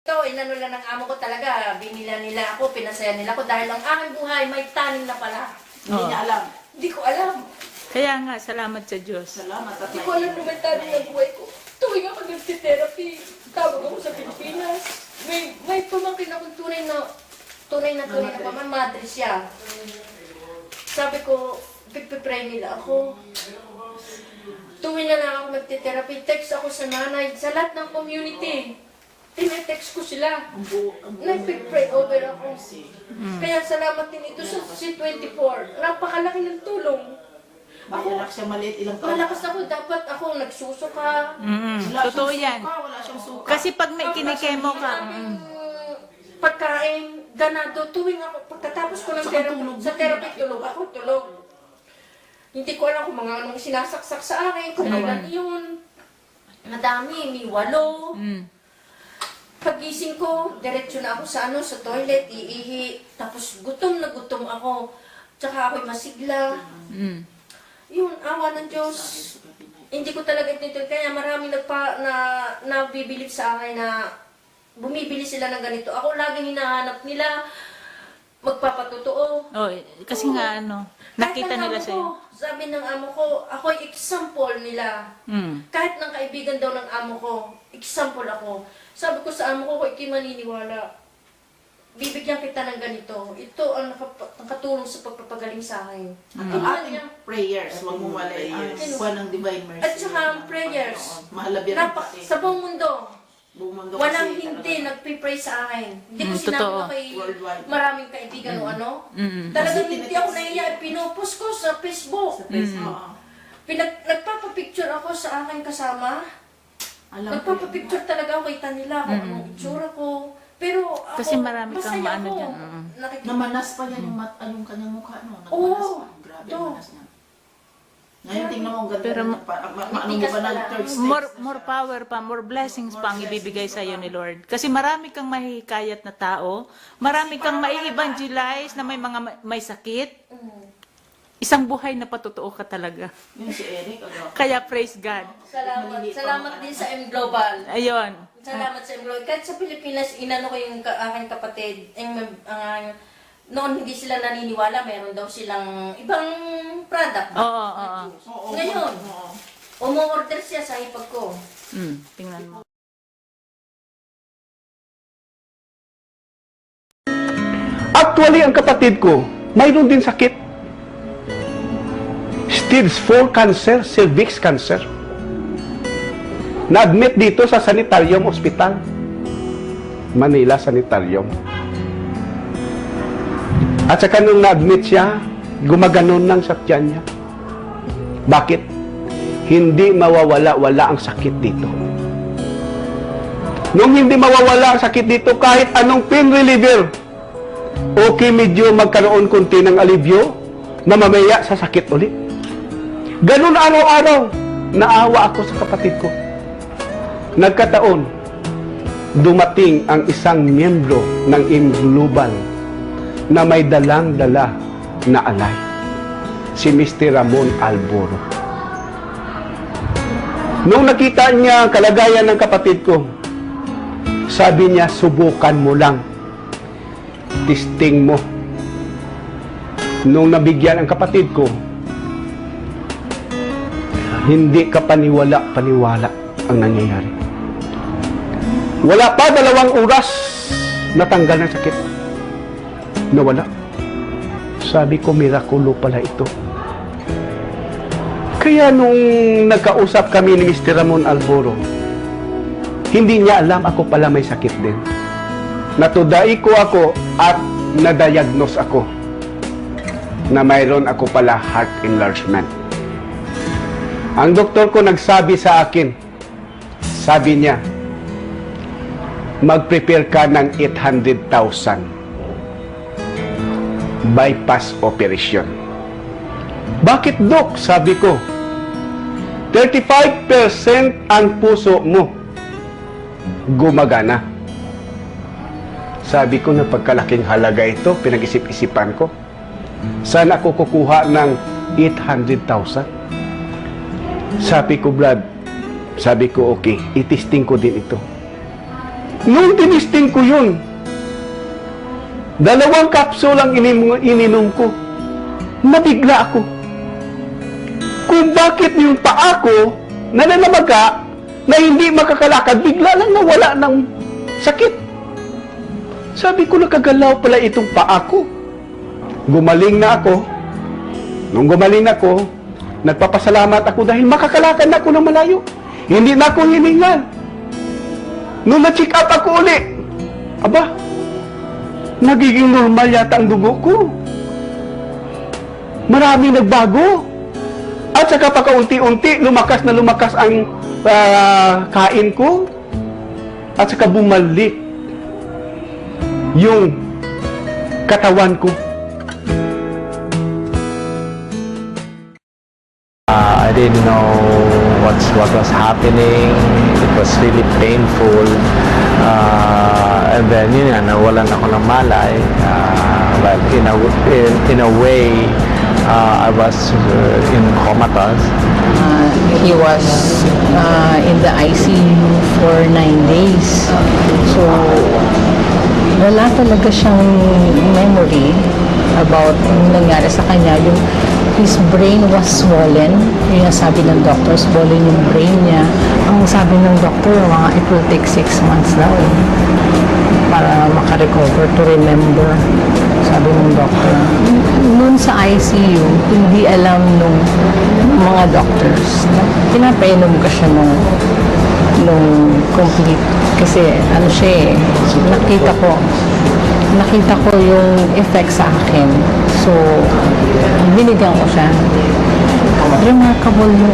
Ito, inano lang ng amo ko talaga. Binila nila ako, pinasaya nila ako dahil ang aking buhay may tanim na pala. Hindi niya alam. Hindi ko alam. Kaya nga, salamat sa Diyos. Salamat at Hindi ko alam na may tanim ng buhay ko. Tuwing ako nag-therapy, tawag ako sa Pilipinas. May pamangkin akong tunay na paman, madre siya. Sabi ko, pipipray nila ako. Tuwing na lang ako magte-therapy, text ako sa nanay, sa lahat ng community. Tinetext ko sila. Nag-pray over ako. Kaya salamat din ito sa C24. Napakalaki ng tulong. May anak siya maliit, ilang taon. Malakas ako, dapat ako nagsusuka. Wala Totoo siyang yan. suka, wala siyang suka. Kasi pag may kinikemo ka, Pagkain, ganado, tuwing ako, pagkatapos ko ng therapy, sa therapy, tulog. Hindi ko alam kung mga anong sinasaksak sa akin, kung ilan yun. Madami, may 8. Pagising ko, diretso na ako sa toilet, iihi. Tapos gutom na gutom ako. Tsaka ako'y masigla. Yun, awa ng Diyos. Hindi ko talaga itinitol. Kaya marami nabibilib sa akin na bumibili sila ng ganito. Ako laging hinahanap nila, magpapatotoo. oh, kasi nga nakita nila sa'yo. Sabi ng amo ko, ako'y example nila. Kahit ng kaibigan daw ng amo ko, example ako. Sabi ko sa amo ko, kung ikay maniniwala, bibigyan kita ng ganito. Ito ang nakatulong sa pagpapagaling sa akin. At ang ating prayers, wag mo walay ang kuha ng divine mercy. At saka ang prayers, Mahalabi rin sa buong mundo, buong mundo walang kasi hindi talaga. nagpipray sa akin. Hindi ko sinabi totoo. na kay Worldwide. maraming kaibigan o ano. Talagang hindi ako nahiya. Pinupost ko sa Facebook. Sa Facebook. Nagpapapicture ako sa aking kasama. Alam ko yun. Nagpapapicture talaga ako, kita nila kung anong itsura ko. Pero ako, Kasi marami kang masaya maano ako. dyan. Nakikita- Namanas pa yan yung kanyang mukha, no? Nagmanas Oo. pa. Grabe To. ang manas niya. Ngayon, tingnan mo, ang ganda. Pero Ano mo ba ng third stage? More power pa, more blessings pa ang ibibigay sa iyo ni Lord. Kasi marami kang mahihikayat na tao, marami kang mai-evangelize na may sakit. Isang buhay na patotoo ka talaga. Yun si Eric. Kaya praise God. Salamat din sa M Global. Ayun. Salamat sa M Global. Kahit sa Pilipinas, inano ko yung aking kapatid. Noon hindi sila naniniwala, meron daw silang ibang product. Oo. Ngayon, umu-order siya sa hipag ko. Tingnan mo. Actually, ang kapatid ko, mayroon din sakit. Stage 4 cancer, cervix cancer. Na-admit dito sa Sanitarium Hospital. Manila Sanitarium. At saka nung na-admit siya, gumaganon lang sa tiyan niya. Bakit? Hindi mawawala-wala ang sakit dito. Nung hindi mawawala ang sakit dito, kahit anong pain reliever, okay, medyo magkaroon konti ng alivyo na mamaya sa sakit ulit. Ganun araw-araw, naawa ako sa kapatid ko. Nagkataon, dumating ang isang miyembro ng M Global na may dalang-dala na alay. Si Mr. Ramon Alboro. Nung nakita niya ang kalagayan ng kapatid ko, sabi niya, subukan mo lang. Testing mo. Nung nabigyan ang kapatid ko, hindi ka paniwala ang nangyayari. Wala pa 2 oras, natanggal ng sakit. Nawala. Sabi ko, mirakulo pala ito. Kaya nung nagkausap kami ni Mr. Ramon Alboro, hindi niya alam ako pala may sakit din. Natuday ko ako at na-diagnose ako na mayroon ako pala heart enlargement. Ang doktor ko nagsabi sa akin, sabi niya, mag-prepare ka ng 800,000 bypass operation. Bakit, Dok? Sabi ko, 35% ang puso mo gumagana. Sabi ko, na pagkalaking halaga ito, pinag-isip-isipan ko. Saan ako kukuha ng 800,000? Sabi ko, Brad, sabi ko, okay, itesting ko din ito. Nung tinisting ko yun, 2 kapsul ang ininom ko. Nabigla ako. Kung bakit yung paa ko nananamaga na hindi makakalakad, bigla lang nawala ng sakit. Sabi ko, nakagalaw pala itong paa ko. Gumaling na ako. Nung gumaling ako, nagpapasalamat ako dahil makakalakad na ako ng malayo. Hindi na ako hiningal. Nung na-check up ako uli, aba, nagiging normal yata ang dugo ko. Marami nagbago. At saka pakaunti-unti, lumakas na lumakas ang kain ko. At saka bumalik yung katawan ko. I didn't know what was happening. It was really painful. And then, yun nga, nawalan ako ng malay. But in a way, I was in comatose. He was in the ICU for 9 days. So, wala talaga siyang memory about yung nangyari sa kanya. His brain was swollen. Yung sabi ng doctor, swollen yung brain niya. Ang sabi ng doctor, it will take 6 months daw para makarecover, to remember. Sabi ng doctor. Noon sa ICU, hindi alam nung mga doctors na pinapainom ka siya nung complete. Kasi ano siya nakita ko yung effect sa akin. So, binigyan ko siya. Remarkable yung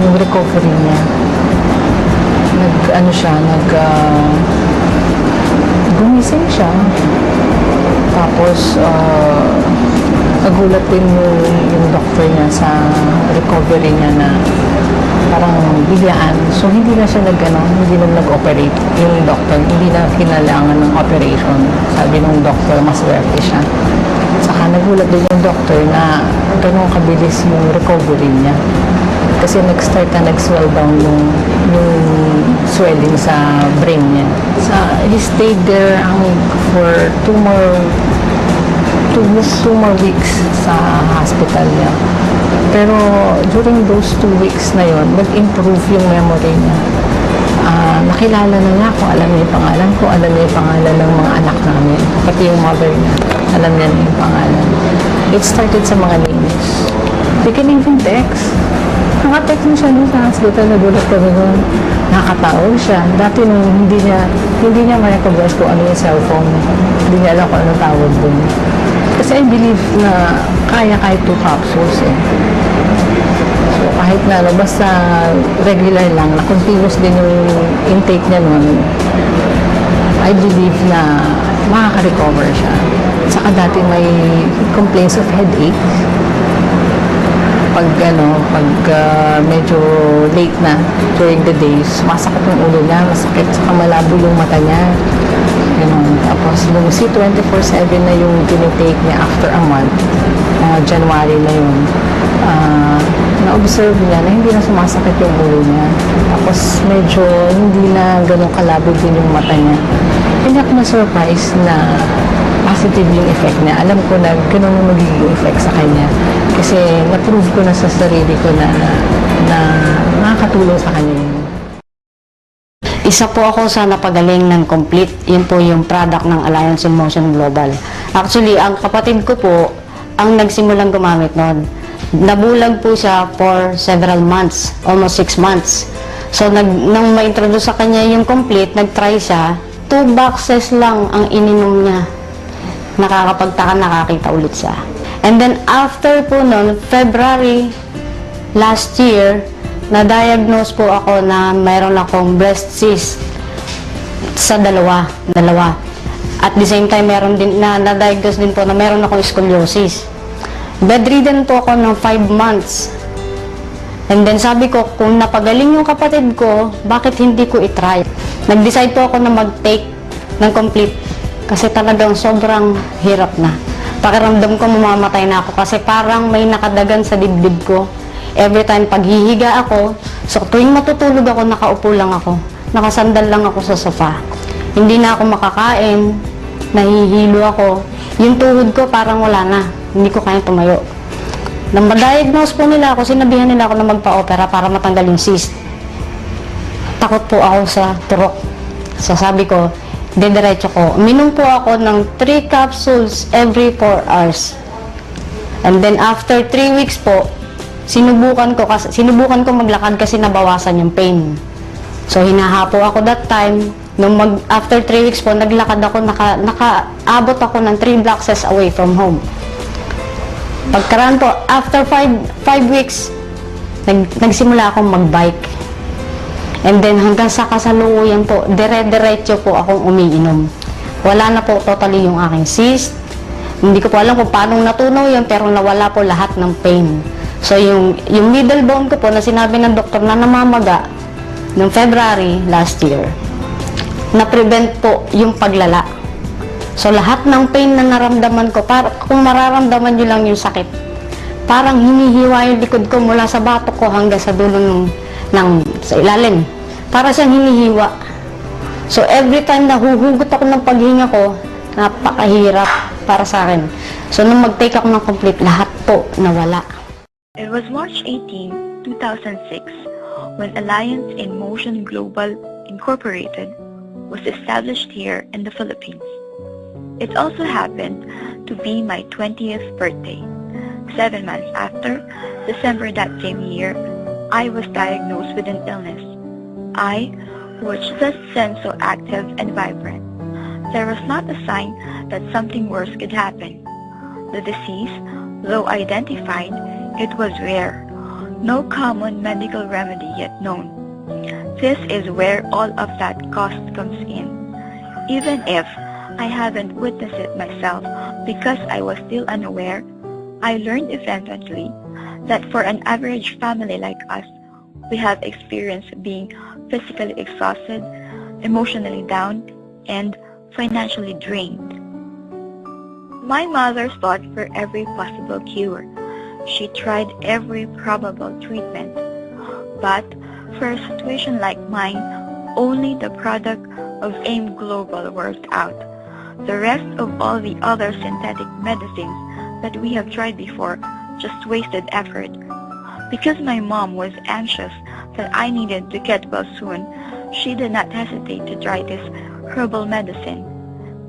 yung recovery niya. Gumising siya. Tapos, nagulat din yung doctor niya sa recovery niya na parang biglaan. So, hindi na siya hindi na nag-operate. Yung doctor, hindi na kinailangan ng operation. Sabi ng doctor, mas swerte siya. Saka nagulat din yung doctor na ganun kabilis yung recovery niya. Kasi nag-start na nag-swell down yung swelling sa brain niya. He stayed there for 2 more weeks sa hospital niya. Pero during those 2 weeks na yon, nag-improve yung memory niya. Nakilala na niya ako, alam niya yung pangalan ko, alam niya yung pangalan ng mga anak namin, pati yung mother niya, alam niya na yung pangalan. It started sa mga names. They can even text. Naka-text mo siya doon sa hospital, nagulat kami doon. Nakakatawag siya. Dati nung hindi niya ma-recognize kung ano yung cellphone. Hindi niya alam kung anong tawag doon. Kasi I believe na kaya kahit 2 capsules So kahit na basta regular lang, na continuous din yung intake niya noon, I believe na makaka-recover siya. Saka dati may complaints of headache. Pag medyo late na during the days, masakit yung ulo niya, masakit, saka malabo yung mata niya. Tapos nung C24/7 na yung tinitake niya after a month, January na yun, na-observe niya na hindi na sumasakit yung ulo niya. Tapos medyo hindi na ganun kalabo din yung mata niya. Hindi ako na-surprise na positive yung effect niya. Alam ko na ganun yung magiging effect sa kanya. Kasi na-prove ko na sa sarili ko na nakakatulong sa kanya yun. Isa po ako sa napagaling ng Complete. Yun po yung product ng Alliance in Motion Global. Actually, ang kapatid ko po, ang nagsimulang gumamit noon. Nabulag po siya for several months, almost 6 months. So, nang ma-introduce sa kanya yung Complete, nag-try siya, 2 boxes lang ang ininom niya. Nakakapagtaka, nakakita ulit siya. And then, after po noon, February last year, na-diagnose po ako na mayroon akong breast cyst sa dalawa. At the same time, meron din na-diagnose din po na meron akong scoliosis. Bedridden po ako ng 5 months. And then sabi ko, kung napagaling yung kapatid ko, bakit hindi ko itry? Nag-decide po ako na mag-take ng Complete kasi talagang sobrang hirap na. Pakiramdam ko mamamatay na ako kasi parang may nakadagan sa dibdib ko. Every time paghihiga ako, so tuwing matutulog ako, nakaupo lang ako. Nakasandal lang ako sa sofa. Hindi na ako makakain, nahihilo ako. Yung tuhod ko parang wala na, hindi ko kaya tumayo. Nang ma-diagnose po nila ako, sinabihan nila ako na magpa-opera para matanggal yung cyst. Takot po ako sa turok. So sabi ko, diretso ko. Minom po ako ng 3 capsules every 4 hours. And then after 3 weeks po, sinubukan ko maglakad kasi nabawasan yung pain. So hinahapo ako that time. After 3 weeks po, naglakad ako, nakaabot ako ng 3 blocks away from home. Pagkaraan po, after 5 weeks, nagsimula akong magbike. And then hanggang sa kasalukuyan po, dire-diretso po akong umiinom. Wala na po totally yung aking cyst. Hindi ko po alam kung paano natunaw yun, pero nawala po lahat ng pain. So yung middle bone ko po na sinabi ng doktor na namamaga noong February last year, na-prevent po yung paglala. So lahat ng pain na naramdaman ko, kung mararamdaman nyo lang yung sakit, parang hinihiwa yung likod ko mula sa batok ko hanggang sa dulo sa ilalim. Para siyang hinihiwa. So every time na huhugot ako ng paghinga ko, napakahirap para sa akin. So nung mag-take ako ng complete, lahat po nawala. It was March 18, 2006, when Alliance in Motion Global Incorporated was established here in the Philippines. It also happened to be my 20th birthday. 7 months after, December that same year, I was diagnosed with an illness. I, which just seemed so active and vibrant. There was not a sign that something worse could happen. The disease, though identified, it was rare. No common medical remedy yet known. This is where all of that cost comes in. Even if I haven't witnessed it myself because I was still unaware, I learned eventually that for an average family like us, we have experienced being physically exhausted, emotionally down, and financially drained. My mother fought for every possible cure. She tried every probable treatment. But for a situation like mine, only the product of AIM Global worked out. The rest of all the other synthetic medicines that we have tried before just wasted effort. Because my mom was anxious that I needed to get well soon, she did not hesitate to try this herbal medicine.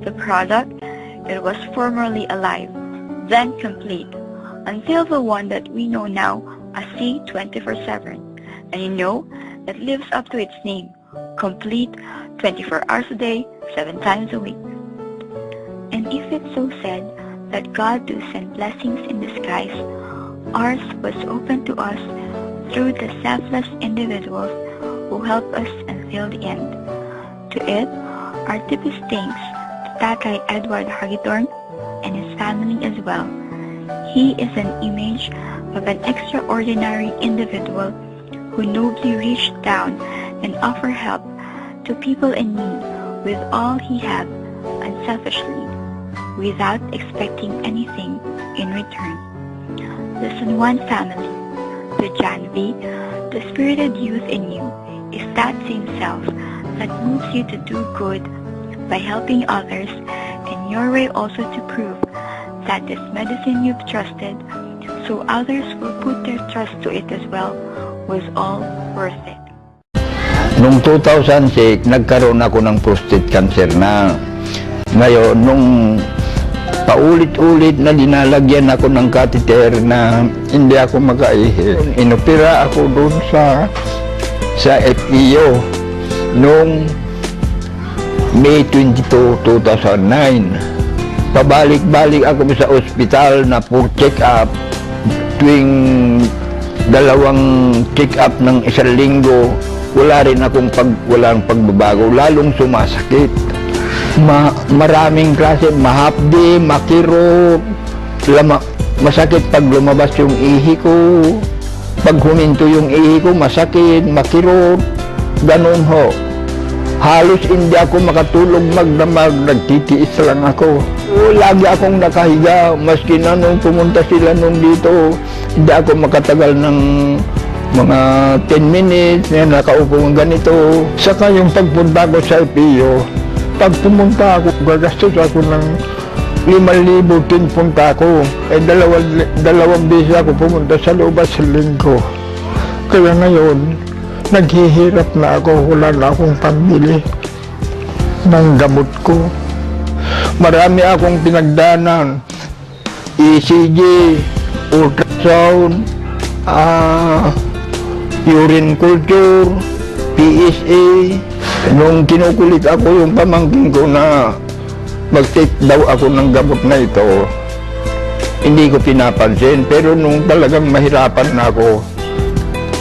The product, it was formerly alive, then complete, until the one that we know now as C24/7. And you know, it lives up to its name, complete 24 hours a day, 7 times a week. And if it's so said that God do send blessings in disguise, ours was open to us through the selfless individuals who help us until the end. To it, our deepest thanks to Tatay Edward Hagidorn and his family as well. He is an image of an extraordinary individual who nobly reached down and offered help to people in need with all he had unselfishly, without expecting anything in return. The San Juan family, the Jan V, the spirited youth in you is that same self that moves you to do good by helping others, and your way also to prove that this medicine you've trusted, so others will put their trust to it as well, was all worth it. Noong 2006, nagkaroon ako ng prostate cancer na. Ngayon, nung paulit-ulit na dinalagyan ako ng catheter na hindi ako makaihi. Inopera ako doon sa FEO noong May 22, 2009. Pabalik-balik ako sa ospital na for check-up. Tuwing 2 check-up ng 1 linggo, wala rin akong walang pagbabago, lalong sumasakit. Maraming klase, mahapdi, makiro, masakit pag lumabas yung ihi ko, pag huminto yung ihi ko, masakit, makiro, ganun ho. Halos hindi ako makatulog magdamag, nagtitiis lang ako. Lagi akong nakahiga, maski na nung pumunta sila nung dito, hindi ako makatagal ng mga 10 minutes na nakaupo ng ganito. Saka yung pagpunta ko sa FEO, Pag pumunta ako, gagastos ako ng 5,000 tin punta ako. Dalawang beses ako pumunta sa loob sa linggo. Kaya ngayon, naghihirap na ako. Wala na akong pambili ng gamot ko. Marami akong pinagdanan. ECG, ultrasound, urine culture, PSA. Nung kinukulit ako yung pamangkin ko na mag-take daw ako ng gamot na ito, hindi ko pinapansin. Pero nung talagang mahirapan na ako,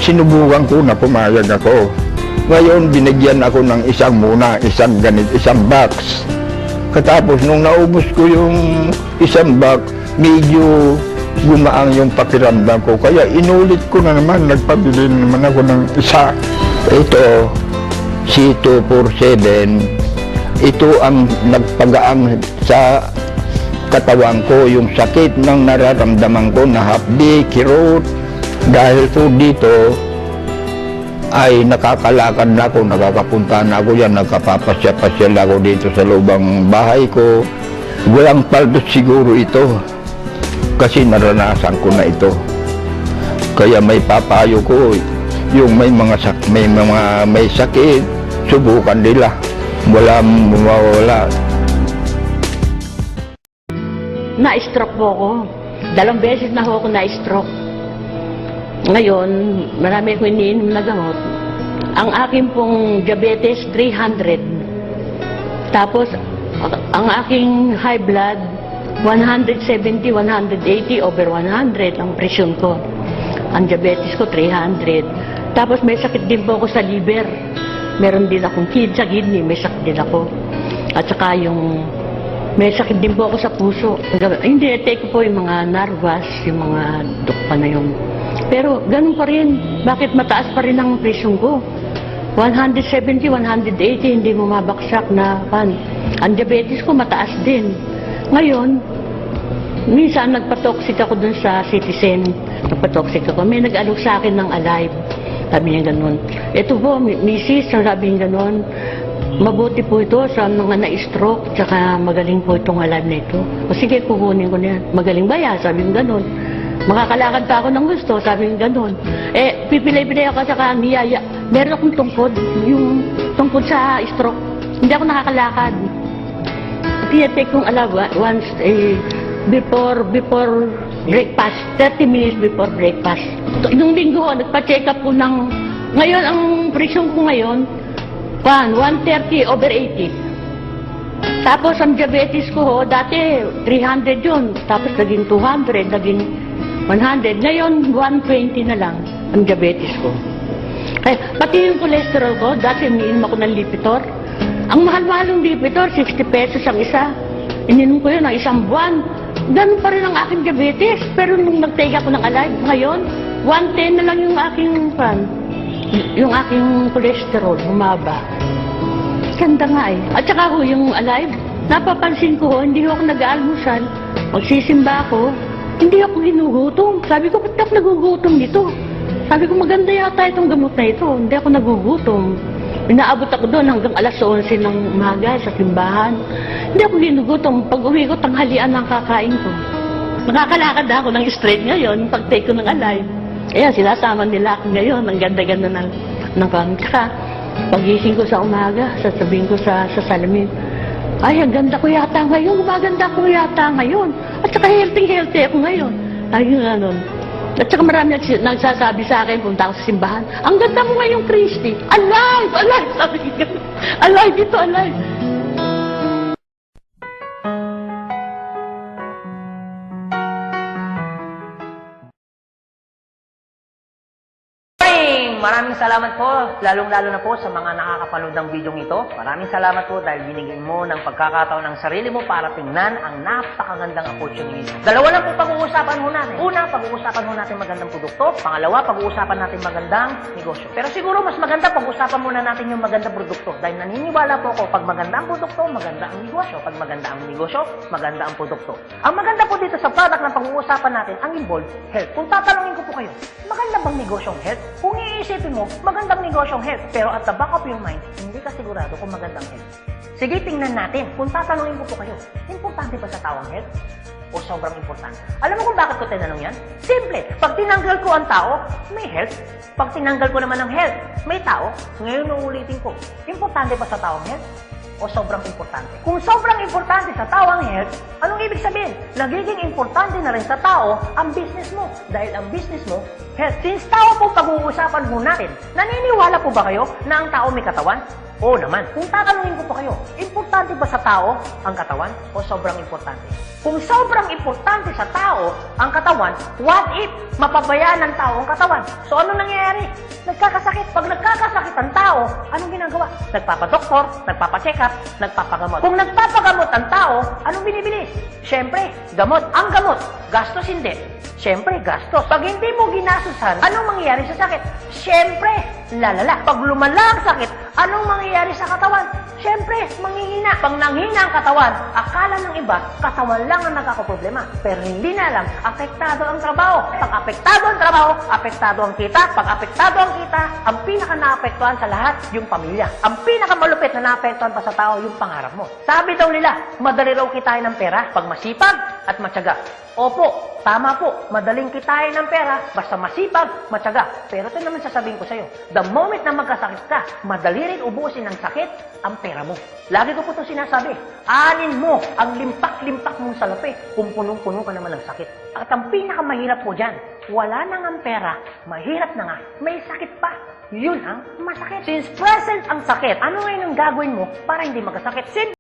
sinubukan ko na pumayag ako. Ngayon, binigyan ako ng isang box. Katapos, nung naubos ko yung isang box, medyo gumaang yung pakiramdam ko. Kaya inulit ko na naman, nagpabili naman ako ng isa. Ito, C247, ito ang nagpagaang sa katawan ko, yung sakit ng nararamdaman ko na hapdi, kirot. Dahil po dito ay nakakalakad na ako, nakakapunta na ako yan, nagkapapasya-pasyal ako dito sa lubang bahay ko. Walang paldos siguro ito kasi naranasan ko na ito. Kaya may papayo ko, yung may sakit, subukan nila. Walang mawawala. Na-stroke po ako. 2 beses na ako na-stroke. Ngayon, marami akong iniinom na gamot. Ang aking pong diabetes, 300. Tapos, ang aking high blood, 170, 180, over 100 ang presyon ko. Ang diabetes ko, 300. Tapos may sakit din po ako sa liver. Meron din akong sa kidney, may sakit din ako. At saka may sakit din po ako sa puso. Hindi, take ko po yung mga narvas, yung mga dukpa na yung. Pero ganun pa rin. Bakit mataas pa rin ang presyon ko? 170, 180, hindi bumabaksak na pan. Ang diabetes ko mataas din. Ngayon, minsan nagpatoxic ako dun sa Citizen. Nagpatoxic ako. May nag-alok sa akin ng Alive. Sabi niya ganun. Ito po, misis, sabi niya ganun. Mabuti po ito sa mga na-stroke, tsaka magaling po itong Alive na ito. O sige, kukunin ko na yan. Magaling ba yan? Sabi niya ganun. Makakalakad pa ako ng gusto, sabi niya ganun. Pipilay-pilay ako sa niyaya. Meron akong tungkod, yung tungkod sa stroke. Hindi ako nakakalakad. Tinatake kong Alive once, before breakfast, 30 minutes before breakfast. Nung linggo, nagpa-check up ko ng, ngayon, ang presyon ko ngayon, 130 over 80. Tapos, ang diabetes ko, dati, 300 yun. Tapos, naging 200, naging 100. Ngayon, 120 na lang ang diabetes ko. Pati yung cholesterol ko, dati iniinom ako ng Lipitor. Ang mahal-mahal ng Lipitor, 60 pesos ang isa. Ininom ko yun ng isang buwan. Ganun pa rin ang aking diabetes. Pero nung nag-take ako ng Alive, ngayon, 110 na lang yung aking cholesterol, humaba. Ganda nga eh. At saka ho, yung Alive, napapansin ko, hindi ako nag-aalmusal. Magsisimba ako, hindi ako ginugutom. Sabi ko, ba't ako nagugutom nito? Sabi ko, maganda yata itong gamot na ito. Hindi ako nagugutom. Inaabot ako doon hanggang alas 11 ng umaga sa simbahan. Hindi ako ginugutom. Pag uwi ko, tanghalian ang kakain ko. Nakakalakad ako ng straight ngayon, pag-take ko ng Alive. Ayan, sinasama nila ako ngayon. Ang ganda-ganda ng kami. Tsaka, pagising ko sa umaga, sasabihin ko sa salamin, ay, ang ganda ko yata ngayon, maganda ko yata ngayon. At saka healthy ako ngayon. Ay, ganun. At saka marami nagsasabi sa akin, punta ako sa simbahan, ang ganda mo ngayon, Christy. Alive! Alive! Sabi ko, alive ito, alive. Maraming salamat po, lalong-lalo na po sa mga nakakapanood ng video ito. Maraming salamat po dahil binigyan mo ng pagkakataon ng sarili mo para tingnan ang napakagandang opportunity. Dalawa lang po pag-uusapan ho natin. Una, pag-uusapan ho natin magandang produkto. Pangalawa, pag-uusapan natin magandang negosyo. Pero siguro mas maganda pag-uusapan muna natin yung magandang produkto. Dahil naniniwala po ako, pag maganda ang produkto, maganda ang negosyo. Pag maganda ang negosyo, maganda ang produkto. Ang maganda po dito sa product na pag-uusapan natin, ang involved health. Kung tatanungin ko po kayo, maganda bang negosyong health? Kung iisipin mo, magandang negosyong health. Pero at the back of your mind, hindi ka sigurado kung magandang health. Sige, tingnan natin. Kung tatanungin ko po kayo, importante ba sa tao ang health? O sobrang importante? Alam mo kung bakit ko tinanong yan? Simple. Pag tinanggal ko ang tao, may health. Pag tinanggal ko naman ang health, may tao. Ngayon uulitin ko, importante ba sa tao ang health? O sobrang importante? Kung sobrang importante sa tao ang health, anong ibig sabihin? Nagiging importante na rin sa tao ang business mo. Dahil ang business mo, health. Since tao po pag-uusapan po natin, naniniwala po ba kayo na ang tao may katawan? Oo naman. Kung tatanungin ko po kayo, importante ba sa tao ang katawan o sobrang importante? Kung sobrang importante sa tao ang katawan, what if mapabayaan ng tao ang katawan? So ano nangyayari? Nagkakasakit. Pag nagkakasakit ang tao, anong ginagawa? Nagpapadoktor, nagpapacheck up, nagpapagamot. Kung nagpapagamot ang tao, anong binibili? Siyempre, gamot. Ang gamot, gastos hindi. Siyempre, gastos. Pag hindi mo ginasusan, anong mangyayari sa sakit? Siyempre, lalala. Pag lumala ang sakit, anong mangyayari sa katawan? Siyempre, manghihina. Pag nanghina ang katawan, akala ng iba, katawan lang ang nagkakaproblema. Pero hindi na alam, apektado ang trabaho. Pag apektado ang trabaho, apektado ang kita. Pag apektado ang kita, ang pinaka naapektuhan sa lahat, yung pamilya. Ang pinaka malupit na naapektuhan pa sa tao, yung pangarap mo. Sabi daw nila, madali raw kitain ng pera pag masipag at matyaga. Opo, tama po, madaling kitain ng pera, basta masipag, matyaga. Pero ito naman sasabihin ko sa'yo, the moment na magkasakit ka, madali rin ubusin ng sakit ang pera mo. Lagi ko po ito sinasabi, anin mo ang limpak-limpak mong salapi kung punong-puno ka naman ng sakit. At ang pinakamahirap po dyan, wala nang ang pera, mahirap na nga, may sakit pa. Yun ang masakit. Since present ang sakit, ano ngayon ang gagawin mo para hindi magkasakit?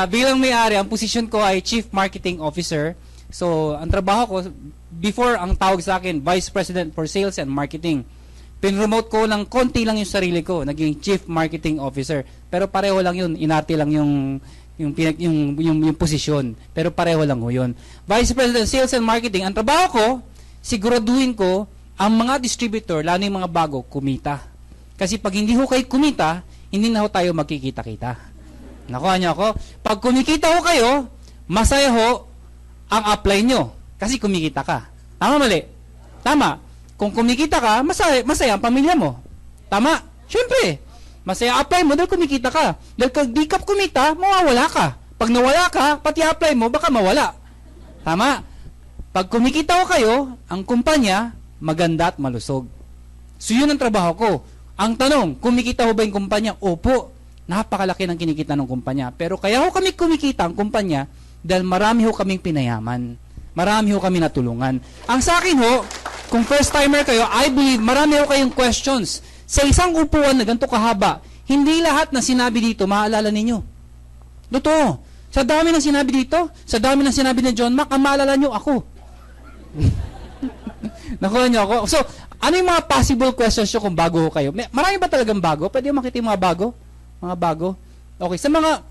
Bilang may-ari, ang posisyon ko ay Chief Marketing Officer. So, ang trabaho ko, before ang tawag sa akin, Vice President for Sales and Marketing. Pinromote ko ng konti lang yung sarili ko, naging Chief Marketing Officer. Pero pareho lang yun, inarte lang yung posisyon. Pero pareho lang ho yun. Vice President Sales and Marketing, ang trabaho ko, siguraduhin ko ang mga distributor, lalo yung mga bago, kumita. Kasi pag hindi ho kayo kumita, hindi na ho tayo magkikita-kita. Nakuha niyo ako? Pag kumikita ho kayo, masaya ho ang apply nyo. Kasi kumikita ka. Tama mali? Tama. Kung kumikita ka, masaya ang pamilya mo. Tama? Siyempre. Masaya apply mo dahil kumikita ka. Dahil kung di ka kumita, mawawala ka. Pag nawala ka, pati apply mo, baka mawala. Tama? Pag kumikita ho kayo, ang kumpanya, maganda at malusog. So yun ang trabaho ko. Ang tanong, kumikita ho ba yung kumpanya? Opo. Napakalaki ng kinikita ng kumpanya. Pero kaya ho kami kumikita ang kumpanya dahil marami ho kaming pinayaman. Marami ho kami natulungan. Ang sa akin ho, kung first timer kayo, I believe marami ho kayong questions. Sa isang upuan na ganito kahaba, hindi lahat na sinabi dito maalala ninyo. Totoo. Sa dami ng sinabi dito, sa dami ng sinabi ni John Mac, ang maalala nyo ako. Nakuha nyo ako. So, ano yung mga possible questions nyo kung bago ho kayo? Marami ba talagang bago? Pwede makita yung mga bago? Mga bago? Okay, sa mga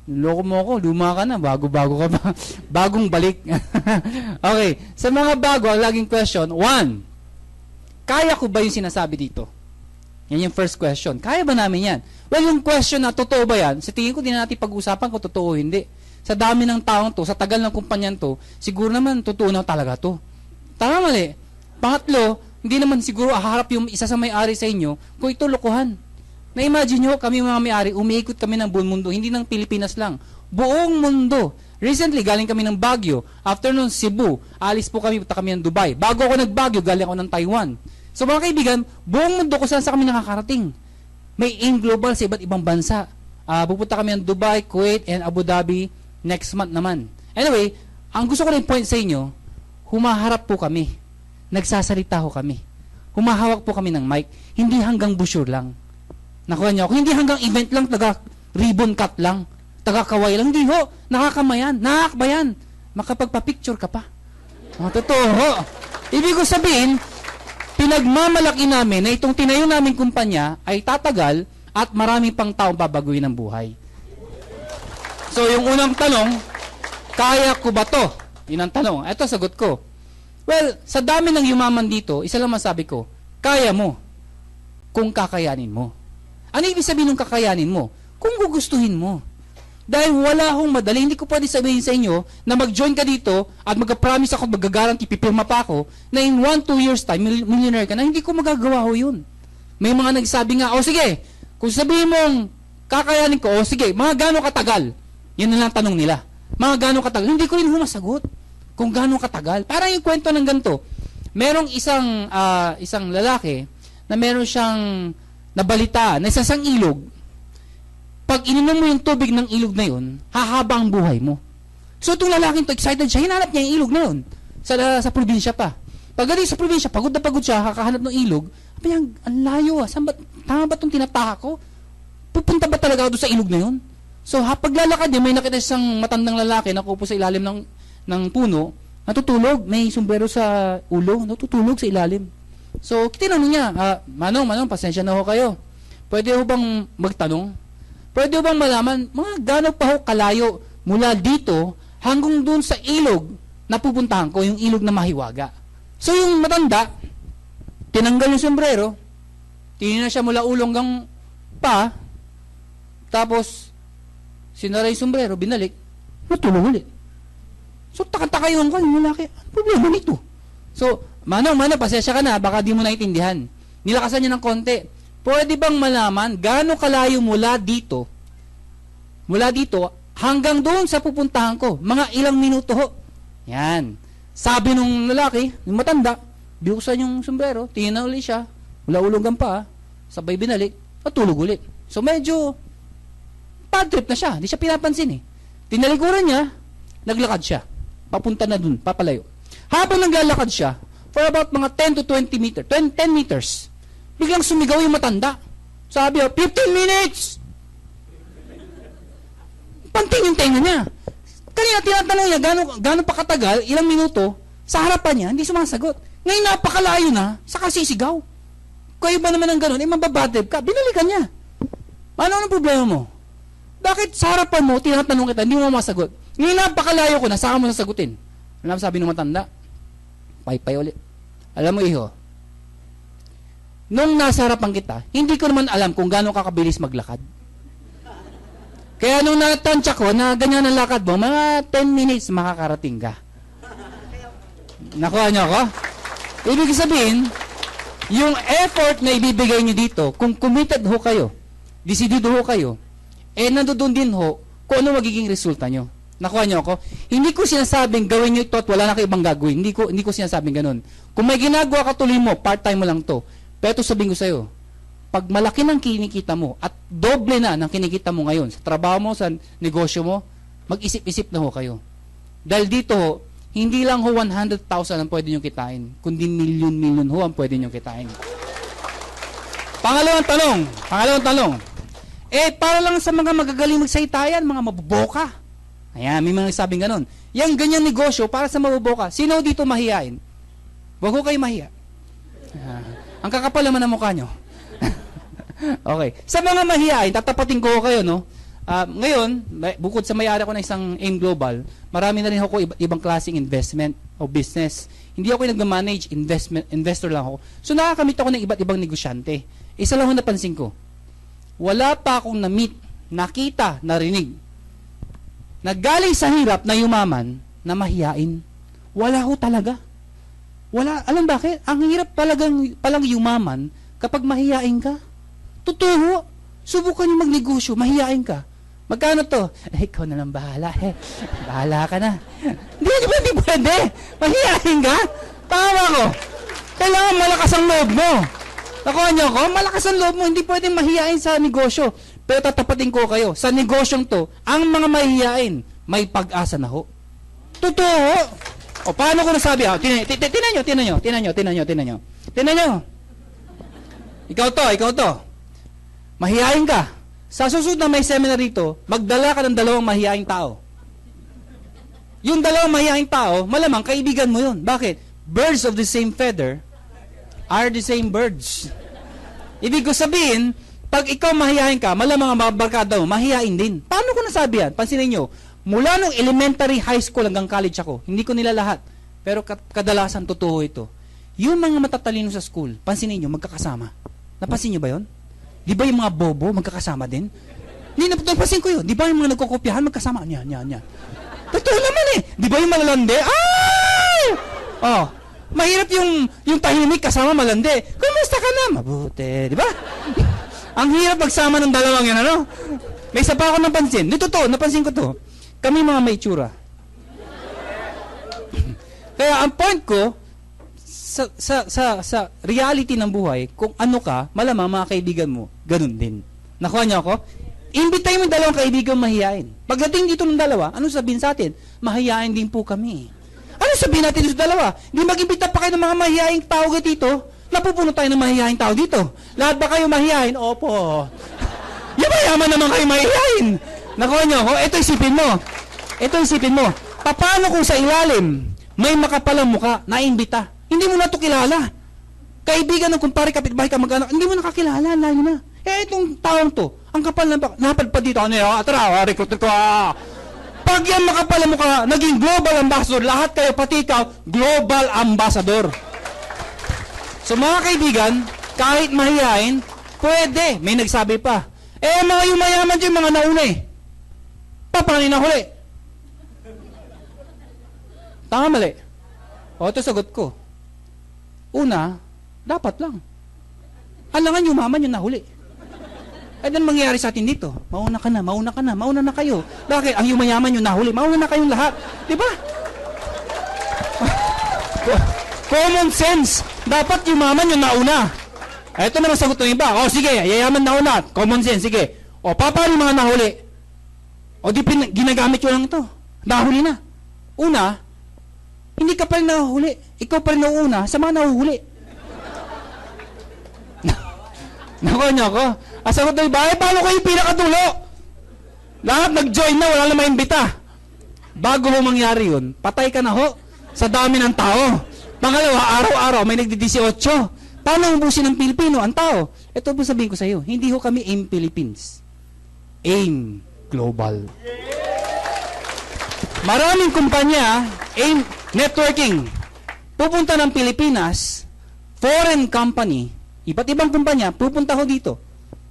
loko mo ako, luma ka na, bago-bago ka ba? Bagong balik. Okay, sa mga bago, ang laging question, 1, kaya ko ba yung sinasabi dito? Yan yung first question. Kaya ba namin yan? Well, yung question na, totoo ba yan? Sa tingin ko, di na natin pag-usapan kung totoo o hindi. Sa dami ng taong to, sa tagal ng kumpanyan to, siguro naman, totoo na talaga to. Tama mali. Pangatlo, hindi naman siguro haharap yung isa sa may-ari sa inyo kung ito lokohan. Na-imagine nyo, kami mga may-ari, umiikot kami ng buong mundo, hindi ng Pilipinas lang. Buong mundo. Recently, galing kami ng Baguio. After nun, Cebu. Alis po kami, punta kami ng Dubai. Bago ako nag-Baguio, galing ako ng Taiwan. So mga kaibigan, buong mundo kung saan sa kami nakakarating. May AIM Global sa iba't ibang bansa. Pupunta kami ng Dubai, Kuwait, and Abu Dhabi next month naman. Anyway, ang gusto ko rin point sa inyo, humaharap po kami. Nagsasalita ho kami. Humahawak po kami ng mic. Hindi hanggang brochure lang. Nakuha niyo ako. Hindi hanggang event lang, taga-ribbon cut lang, taga-kaway lang. Hindi ho. Nakakamayan. Nakakbayan. Makapagpa-picture ka pa. Totoo ho. Ibig ko sabihin, pinagmamalaki namin na itong tinayo namin kumpanya ay tatagal at marami pang taong babaguhin ang buhay. So, yung unang tanong, kaya ko ba to? Yun ang tanong. Ito, sagot ko. Well, sa dami ng yumaman dito, isa lang masabi ko, kaya mo kung kakayanin mo. Ano ibig sabihin ng kakayanin mo? Kung gugustuhin mo. Dahil wala hong madali, hindi ko pwede sabihin sa inyo na mag-join ka dito at mag-promise ako, mag-guarantee, pipirma pa ako, na in 1-2 years time, millionaire ka na, hindi ko magagawa ho yun. May mga nagsabi nga, sige, kung sabihin mong kakayanin ko, sige, mga gano'ng katagal? Yun na lang tanong nila. Mga gano'ng katagal? Hindi ko rin humasagot kung gano'ng katagal. Parang yung kwento ng ganito. Merong isang lalaki na meron siyang nabalita na isang ilog. Pag ininom mo yung tubig ng ilog na yun, hahaba ang buhay mo. So itong lalaking to, excited siya, hinanap niya yung ilog na yun. Sa probinsya pa. Pagdating sa probinsya, pagod na pagod siya, kakahanap ng ilog. Sabi niya, ang layo tama ba itong tinataka ko? Pupunta ba talaga ako doon sa ilog na yun? So paglalakad niya, may nakita isang matandang lalaki na kupo sa ilalim ng puno, natutulog, may sombrero sa ulo, natutulog sa ilalim. So, tinanong niya, Manong, pasensya na ho kayo. Pwede ho bang magtanong? Pwede ho bang malaman, mga gano'n pa ho kalayo mula dito hanggang doon sa ilog na pupuntahan ko, yung ilog na mahiwaga. So, yung matanda, tinanggal yung sombrero, tinina siya mula ulo hanggang pa, tapos, sinara yung sombrero, binalik, natulog ulit. So, taka-taka yung lalaki, ano problema nito? So, Manong, pasensya ka na, baka di mo naintindihan. Nilakasan niya ng konti. Pwede bang malaman, gaano kalayo mula dito hanggang doon sa pupuntahan ko? Mga ilang minuto ho. Yan. Sabi nung lalaki, yung matanda, binuksan yung sombrero, tingin na ulit siya, mula ulong pa, sabay binalik, at tulog ulit. So medyo, bad trip na siya, hindi siya pinapansin eh. Tinalikuran niya, naglakad siya, papunta na dun, papalayo. Habang naglalakad siya, for about mga 10 to 20 meters, 10 meters, biglang sumigaw yung matanda. Sabi, 15 minutes! panting yung tenga niya. Kanina tinatanong niya, gano'n pa katagal, ilang minuto, sa harapan niya, hindi sumasagot. Ngayon napakalayo na, saka sisigaw. Kayo ba naman ng gano'n, mababadib ka, binalikan niya. Ano ang problema mo? Bakit sa harapan mo, tinatanong kita, hindi mo masagot? Ngayon napakalayo ko na, saka mo sasagutin. Alam sabi ng matanda, paypay ulit. Alam mo iho, nung nasa harapan kita, hindi ko naman alam kung gaano kakabilis maglakad. Kaya nung natansya ko na ganyan ang lakad mo, mga 10 minutes makakarating ka. Nakuha niyo ako? Ibig sabihin, yung effort na ibibigay niyo dito, kung committed ho kayo, desidido ho kayo, nandoon din ho kung ano magiging resulta nyo. Nakuha niyo ako? Hindi ko sinasabing gawin niyo ito at wala na kayo ibang gagawin. Hindi ko sinasabing ganun. Kung may ginagawa ka tuloy mo, part-time mo lang to. Pero ito sabihin ko sa'yo, pag malaki ng kinikita mo at doble na ng kinikita mo ngayon sa trabaho mo, sa negosyo mo, mag-isip-isip na ho kayo. Dahil dito ho, hindi lang ho 100,000 ang pwede nyo kitain, kundi milyon-milyon ho ang pwede nyo kitain. Pangalawang tanong. Para lang sa mga magagaling magsaytayan, mga mabuboka. Ayan, may mga nagsabing ganun. Yang ganyan negosyo para sa mabuboka. Sino dito mahihain? Huwag ho kayo mahiya. Ang kakapal naman ang mukha nyo. Okay. Sa mga mahihain, tatapatin ko kayo, no? Ngayon, bukod sa may-ari ko ng isang AIM Global, marami na rin ako ibang klaseng investment o business. Hindi ako yung nag-manage, investor lang ako. So nakakamit ako ng iba't ibang negosyante. Isa lang ang napansin ko. Wala pa akong na-meet, nakita, narinig. Naggaling sa hirap na yumaman na mahihain. Wala ho talaga. Wala. Alam bakit? Ang hirap palang yumaman kapag mahihain ka. Totoo. Subukan yung magnegosyo, mahihain ka. Magkano to? Ikaw na lang bahala. Bahala ka na. Hindi pwede. Mahihain ka? Tama ko. Kailangan malakas ang loob mo. Nakuha niyo ko? Malakas ang loob mo. Hindi pwedeng mahihain sa negosyo. Pero tatapatin ko kayo. Sa negosyong to, ang mga mahihain, may pag-asa na ho. Totoo. O paano ko nasabi? Tinan nyo. Ikaw to. Mahihain ka. Sa susunod na may seminar rito, magdala ka ng 2 mahihaing tao. Yung 2 mahihaing tao, malamang kaibigan mo yun. Bakit? Birds of the same feather are the same birds. Ibig ko sabihin, pag ikaw mahihain ka, malamang ang barkada mo, mahihain din. Paano ko nasabi yan? Pansinin nyo, mula nung elementary, high school hanggang college ako, hindi ko nila lahat. Pero kadalasan totoo ito. Yung mga matatalino sa school, pansinin nyo, magkakasama. Napansin nyo ba yun? Di ba yung mga bobo, magkakasama din? Hindi, napansin ko yun. Di ba yung mga nagkokopyahan, magkasama? Yan. Totoo naman eh. Di ba yung malalande? Ay! Oh, mahirap yung tahimik kasama malandi. Kumusta ka na? Mabuti. Di ba? Ang hirap magsama ng dalawang yan, ano? May isa pa ako napansin. Dito to, napansin ko to. Kami mga may tsura. Kaya ang point ko, sa reality ng buhay, kung ano ka, malamang mga kaibigan mo, ganun din. Nakuha niyo ako? Imbitahin mo yung 2 kaibigan mahihain. Pagdating dito ng 2, ano sabihin sa atin? Mahihain din po kami. Ano sabihin natin sa 2? Hindi mag-imbita pa kayo ng mga mahihaing tao dito? Napupuno tayo ng mahihaing tao dito. Lahat ba kayo mahihain? Opo. Yaman naman kayo mahihain. Nakuha niyo ako? Ito isipin mo. Paano kung sa ilalim, may makapalang muka na imbita? Hindi mo na ito kilala. Kaibigan ng kumpare, kapitbahay, kamag-anak, hindi mo nakakilala, layo na. Itong taong to, ang kapal na napadpad dito, recruiter ko, Pag yan makapal mo ka, naging global ambassador, lahat kayo, pati ikaw, global ambassador. So mga kaibigan, kahit mahihain, pwede. May nagsabi pa, mga yumayaman dyan, mga nauna paano nahuli? Tama mali. Ito sagot ko. Una, dapat lang. Alangan yumaman yung nahuli. Ano mangyayari sa atin dito? Mauna na kayo. Bakit? Ang yumayaman yung nahuli. Mauna na kayong lahat. Di ba? Common sense. Dapat yumaman yung nauna. Ito naman sagot ng iba. Sige, yayaman nauna. Common sense, sige. Paano yung mga nahuli? Ginagamit ko lang ito. Nahuli na. Una, hindi ka pa rin nahuhuli. Ikaw pa rin nauuna sa mga nahuhuli. Nakuha niyo ako? Sagot ng iba, paano kayo pinakadulo? Lahat nag-join na, wala na maimbita. Bago ho mangyari yun, patay ka na ho sa dami ng tao. Pangalawa, araw-araw may nagdi-18. Paano ubusin ng Pilipino ang tao? Ito po sabihin ko sa iyo, hindi ho kami AIM Philippines. AIM Global. Maraming kumpanya, AIM Networking, pupunta ng Pilipinas, foreign company, iba't ibang kumpanya, pupunta ho dito.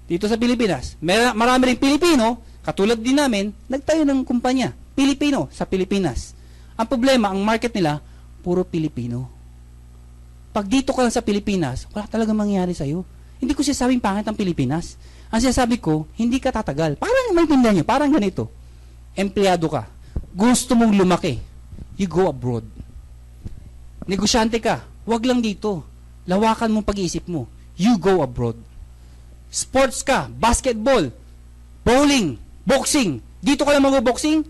Dito sa Pilipinas. Marami ring Pilipino, katulad din namin, nagtayo ng kumpanya. Pilipino sa Pilipinas. Ang problema, ang market nila, puro Pilipino. Pag dito ka lang sa Pilipinas, wala talagang mangyayari sa'yo. Hindi ko sinasabing pangit ang Pilipinas. Ang sinasabi ko, hindi ka tatagal. Parang maintindihan nyo, parang ganito. Empleyado ka. Gusto mong lumaki. You go abroad. Negosyante ka. Wag lang dito. Lawakan mong pag-iisip mo. You go abroad. Sports ka. Basketball. Bowling. Boxing. Dito ka lang mag-boxing.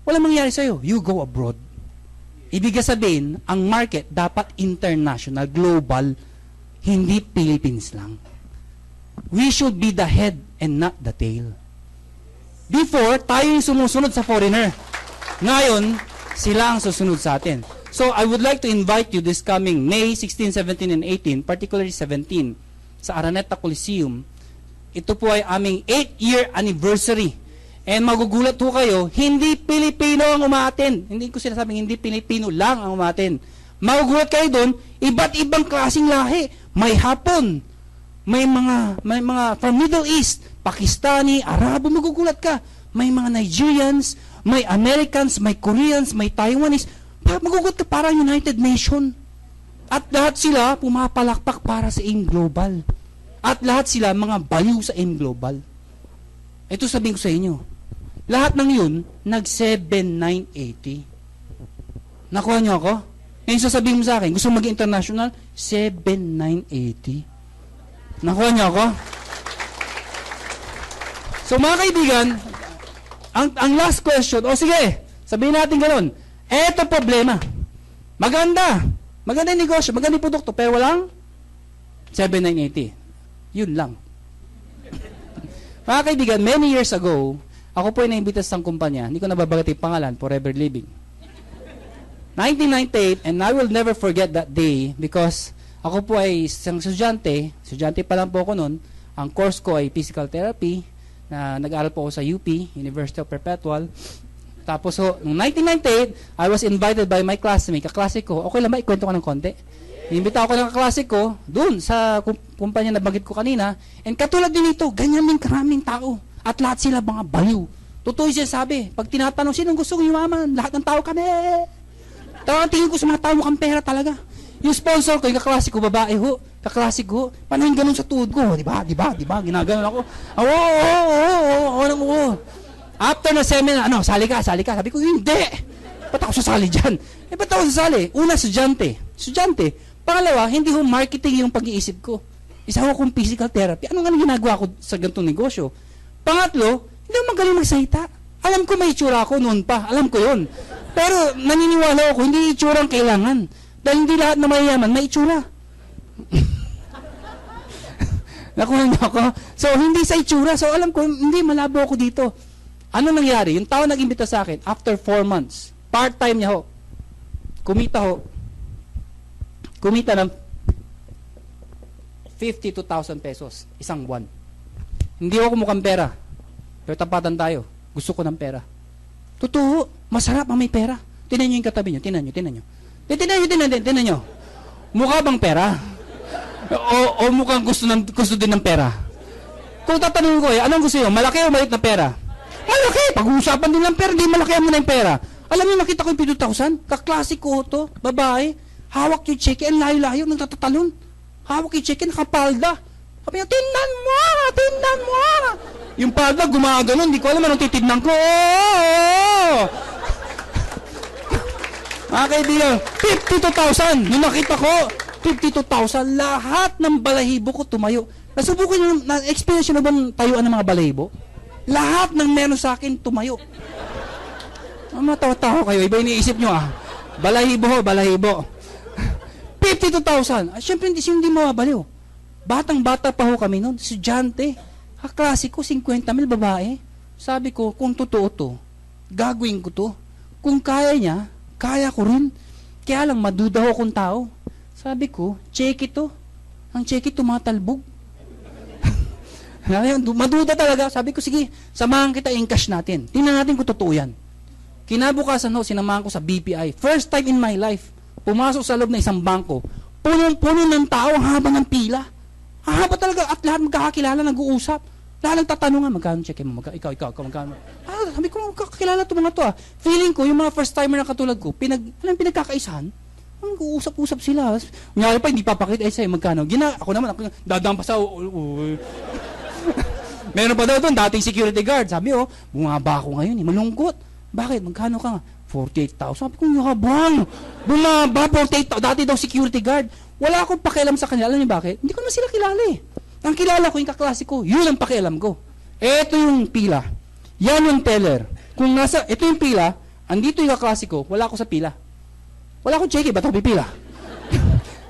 Wala mangyayari sa'yo. You go abroad. Ibig sabihin, ang market dapat international, global, hindi Philippines lang. We should be the head and not the tail. Before, tayo yung sumusunod sa foreigner. Ngayon, sila ang susunod sa atin. So, I would like to invite you this coming May 16, 17, and 18, particularly 17, sa Araneta Coliseum. Ito po ay aming 8-year anniversary. And magugulat ho kayo, hindi Pilipino ang umaten. Hindi ko sinasabing hindi Pilipino lang ang umaten. Magugulat kayo doon, iba't ibang klaseng lahi. May Hapon, may mga from Middle East, Pakistani, Arabo, magugulat ka. May mga Nigerians, may Americans, may Koreans, may Taiwanese. Magugulat ka, parang United Nation. At lahat sila pumapalakpak para sa AIM Global. At lahat sila mga baliw sa AIM Global. Ito sabihin ko sa inyo. Lahat ng yun, nag-7,980. Nakuha niyo ako? Ngayon sasabihin mo sa akin, gusto maging international? 7,980. Nakuha niyo ako? So mga kaibigan, ang last question, sige, sabihin natin gano'n, eto problema. Maganda yung negosyo, maganda yung produkto, pero walang 7,980. Yun lang. Mga kaibigan, many years ago, ako po ay naimbita sa isang kumpanya, hindi ko nababagat yung pangalan, Forever Living. 1998, and I will never forget that day because ako po ay isang estudyante pa lang po ako noon, ang course ko ay physical therapy, na nag-aaral po ako sa UP, University of Perpetual. Tapos noong 1998, I was invited by my classmate, kaklase ko, okay lang ba, ikwento ko ng konti? Inimbita ako ng kaklase ko, dun sa kumpanya na bagit ko kanina, and katulad din ito, ganyan din karaming tao. At lahat sila mga baliw. Totoo siya sabi, pag tinatanong, sinong gusto kong yumaman? Lahat ng tao kami. Talagang tingin ko sa mga tao mukhang pera talaga. Yung sponsor ko, yung kaklase ko, babae ho, kaklase ko, paano yung ganun sa tuhod ko? Di ba? Ginaganon ako. Oo. After na seminar, sali ka. Sabi ko, hindi. Ba't ako sasali dyan? Ba't ako sasali? Una, estudyante. Pangalawa, hindi ho marketing yung pag-iisip ko. Isa ho akong physical therapy. Anong ginagawa ko sa ganitong negosyo? Pangatlo, hindi ako magaling magsalita. Alam ko may itsura ako noon pa. Alam ko yun. Pero naniniwala ako, hindi itsura ang kailangan. Dahil hindi lahat na mayayaman, may itsura. Nakuha niyo ako? So, hindi sa itsura. So, alam ko, hindi malabo ako dito. Ano nangyari? Yung tao nag-imbita sa akin, after 4 months, part-time niya ho. Kumita ng 52,000 pesos, isang buwan. Hindi ako mukhang pera. Pero tapatan tayo. Gusto ko ng pera. Totoo. Masarap ang may pera. Tinan nyo yung katabi nyo. Tinan nyo. Mukha bang pera? O mukhang gusto din ng pera? Kung tatanungin ko anong gusto nyo? Malaki o maliit na pera? Malaki! Pag-uusapan din ng pera, di malaki mo na yung pera. Alam niyo, nakita ko yung 52,000. Kaklasik ko to. Babae. Hawak yung cheque. Ang layo-layo. Nagtatatalon. Hawak yung cheque. Nakapalda. Sabi niya, tindan mo! Yung palda, gumaganon. Hindi ko alam anong titignan ko. Mga kaibigan, 52,000. Yung nakita ko, 52,000. Lahat ng balahibo ko tumayo. Nasubukan yung, na-experience nyo na bang tayuan ng mga balahibo? Lahat ng meron sa akin tumayo. Matawa-tawa kayo. Iba iniisip nyo Balahibo. 52,000. Siyempre, hindi mawabaliw. Batang-bata pa ho kami noon. Estudyante. Kaklase ko, 50,000 babae. Sabi ko, kung totoo to, gagawin ko to. Kung kaya niya, kaya ko rin. Kaya lang, maduda ho akong tao. Sabi ko, cheque to. Ang cheque tumatalbog. Maduda talaga. Sabi ko, sige, samahan kita, encash natin. Tingnan natin kung totoo yan. Kinabukasan ho, sinamahan ko sa BPI. First time in my life, pumasok sa loob ng isang bangko. Punong-puno ng tao, ang haba ng pila. Ang haba talaga, at lahat magkakakilala, nag-uusap. Lahat nagtatanungan, magkano cheque mo? Ikaw, magkano? Sabi ko, magkakilala ito mga to ah. Feeling ko, yung mga first timer na katulad ko, pinagkakaisahan, nag-uusap-usap sila. Kunyari pa, hindi papakita, sa'yo, magkano? Ako naman, dadaan pa sa, meron pa daw doon, dating security guard. Sabi, bumaba ako ngayon, malungkot. Bakit? Magkano ka nga? 48,000. Sabi ko, yabang. Bumaba, 48,000. Dati daw security guard. Wala akong pakialam sa kanila. Alam niyo bakit? Hindi ko na sila kilala eh. Ang kilala ko, yung kaklase ko, yun ang pakialam ko. Ito yung pila. Yan yung teller. Kung ito yung pila, andito yung kaklase ko, wala ako sa pila. Wala akong cheque, ba't ako pipila?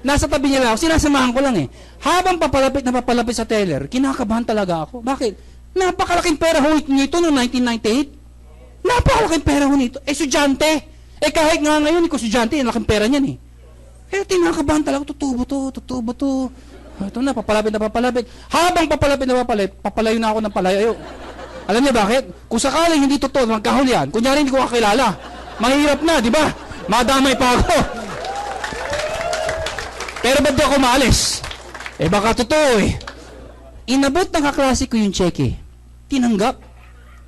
Nasa tabi niya lang ako, sinasamahan ko lang eh. Habang papalapit sa teller, kinakabahan talaga ako. Bakit? Napakalaking pera ho nito noong 1998. Napakalaking pera ho nito. Estudyante. Kahit nga ngayon, estudyante, laking pera niyan eh. Tinakabahan talaga, totoo ba to? Ito na, papalapit. Habang papalapit, papalayo na ako ng palayo. Alam niyo bakit? Kung sakaling hindi totoo, magkahulihan, kunyari hindi ko kakilala, mahirap na, di ba? Madamay pa ako. Pero ba't di ako maalis? Baka totoo eh. Inabot ng kaklase ko yung cheque. Tinanggap.